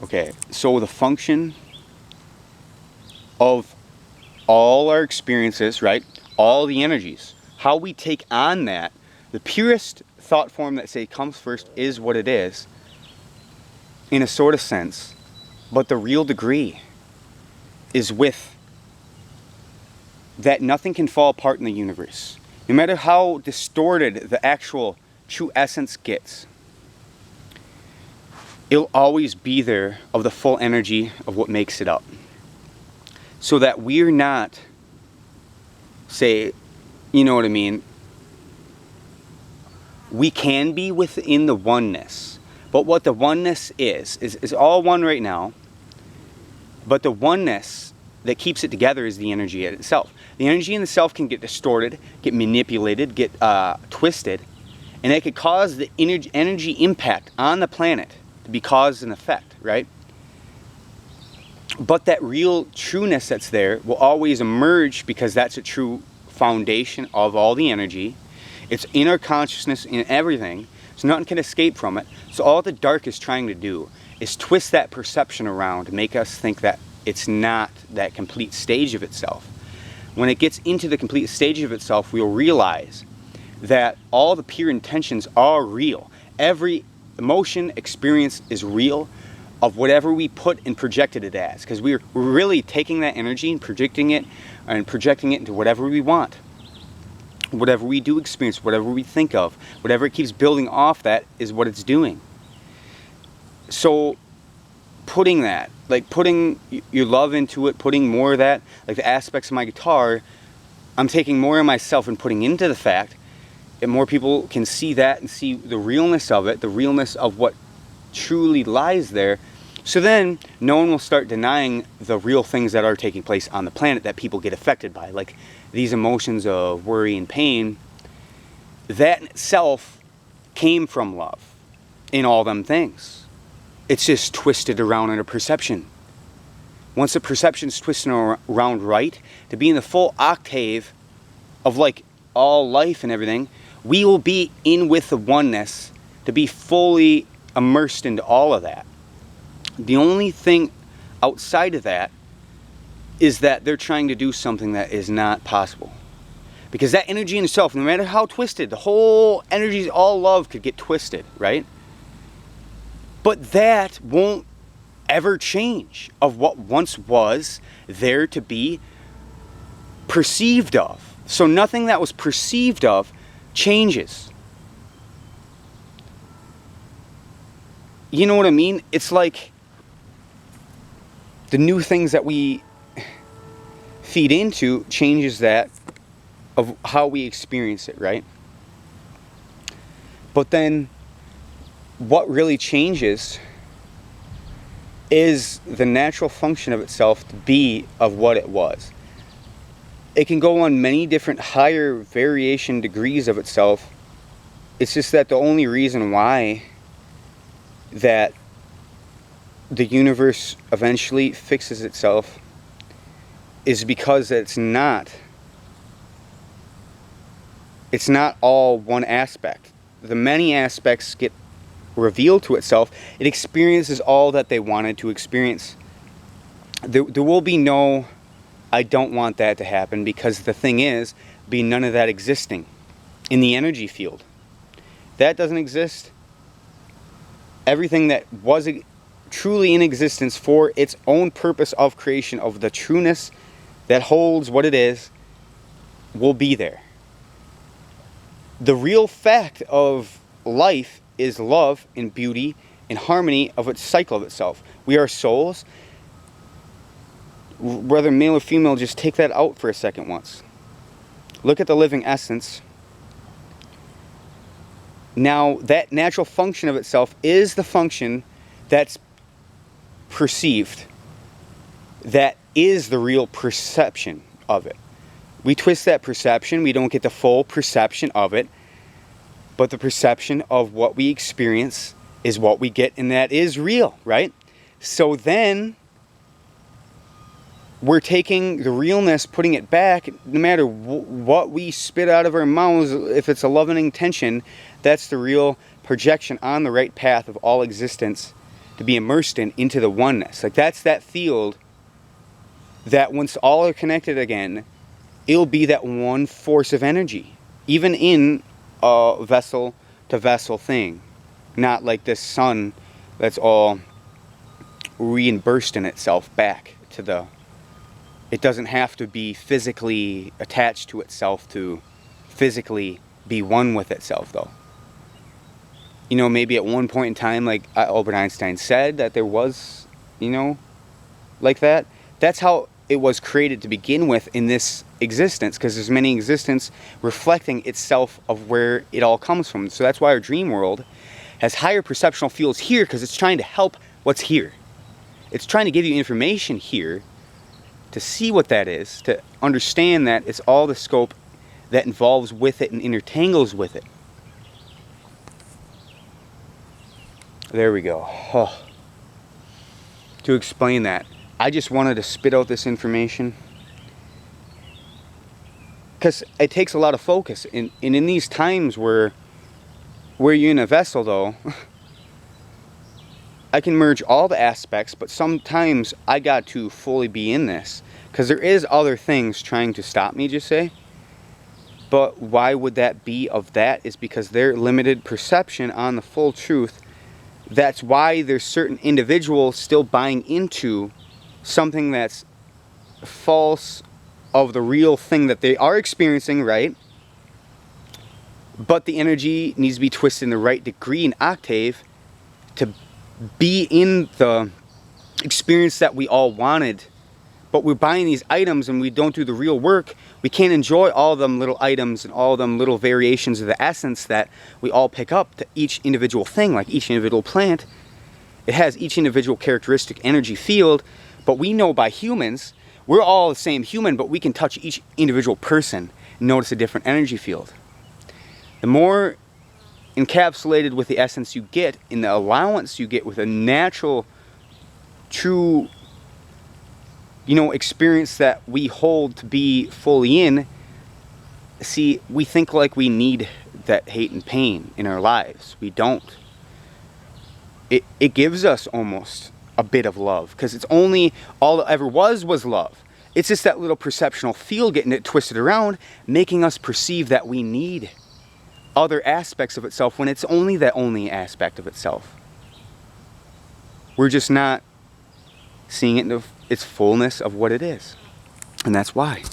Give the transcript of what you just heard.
Okay, so the function of all our experiences, right? All the energies, how we take on that, the purest thought form that say comes first is what it is, in a sort of sense, but the real degree is with that nothing can fall apart in the universe. No matter how distorted the actual true essence gets, it'll always be there of the full energy of what makes it up. So that we're not, say, you know what I mean, we can be within the oneness. But what the oneness is all one right now. But the oneness that keeps it together is the energy in itself. The energy in itself can get distorted, get manipulated, get twisted, and it could cause the energy impact on the planet to be cause and effect, right? But that real trueness that's there will always emerge because that's a true foundation of all the energy. It's in our consciousness, in everything, so nothing can escape from it. So all the dark is trying to do is twist that perception around to make us think that it's not that complete stage of itself. When it gets into the complete stage of itself, we'll realize that all the pure intentions are real. Every emotion, experience is real of whatever we put and projected it as. Because we're really taking that energy and projecting it into whatever we want. Whatever we do experience, whatever we think of, whatever it keeps building off that is what it's doing. So putting that, like putting your love into it, putting more of that, like the aspects of my guitar, I'm taking more of myself and putting into the fact that more people can see that and see the realness of it, the realness of what truly lies there. So then no one will start denying the real things that are taking place on the planet that people get affected by, like these emotions of worry and pain. That in itself came from love in all them things. It's just twisted around in a perception. Once the perception's twisted around right, to be in the full octave of like all life and everything, we will be in with the oneness to be fully immersed into all of that. The only thing outside of that is that they're trying to do something that is not possible. Because that energy in itself, no matter how twisted, the whole energy, all love could get twisted, right? But that won't ever change of what once was there to be perceived of. So nothing that was perceived of changes. You know what I mean? It's like the new things that we feed into changes that of how we experience it, right? But then what really changes is the natural function of itself to be of what it was. It can go on many different higher variation degrees of itself. It's just that the only reason why that the universe eventually fixes itself is because it's not all one aspect. The many aspects get revealed to itself. It experiences all that they wanted to experience. There will be no, I don't want that to happen, because the thing is, be none of that existing in the energy field. That doesn't exist. Everything that was truly in existence for its own purpose of creation, of the trueness that holds what it is, will be there. The real fact of life is love and beauty and harmony of its cycle of itself. We are souls. Whether male or female, just take that out for a second once. Look at the living essence. Now, that natural function of itself is the function that's perceived. That is the real perception of it. We twist that perception. We don't get the full perception of it. But the perception of what we experience is what we get, and that is real, right? So then we're taking the realness, putting it back, no matter what we spit out of our mouths, if it's a loving intention, that's the real projection on the right path of all existence to be immersed in, into the oneness. Like that's that field that once all are connected again, it'll be that one force of energy, even in a vessel to vessel thing, not like this sun that's all reimbursed in itself back to the, it doesn't have to be physically attached to itself to physically be one with itself though. You know, maybe at one point in time, like Albert Einstein said, that there was, you know, like that. That's how it was created to begin with in this existence, because there's many existence reflecting itself of where it all comes from. So that's why our dream world has higher perceptual fields here, because it's trying to help what's here. It's trying to give you information here to see what that is, to understand that it's all the scope that involves with it and intertangles with it. There we go. Oh. To explain that, I just wanted to spit out this information because it takes a lot of focus. And in these times where you're in a vessel though, I can merge all the aspects, but sometimes I got to fully be in this because there is other things trying to stop me, just say. But why would that be of that is because their limited perception on the full truth. That's why there's certain individuals still buying into something that's false of the real thing that they are experiencing, right? But the energy needs to be twisted in the right degree and octave to be in the experience that we all wanted. But we're buying these items and we don't do the real work. We can't enjoy all them little items and all them little variations of the essence that we all pick up to each individual thing, like each individual plant. It has each individual characteristic energy field, but we know by humans, we're all the same human, but we can touch each individual person and notice a different energy field. The more encapsulated with the essence you get, in the allowance you get with a natural, true, you know, experience that we hold to be fully in, see, we think like we need that hate and pain in our lives. We don't. It gives us almost a bit of love, because it's only, all it ever was love. It's just that little perceptual field getting it twisted around, making us perceive that we need other aspects of itself when it's only that only aspect of itself. We're just not seeing it in its fullness of what it is. And that's why.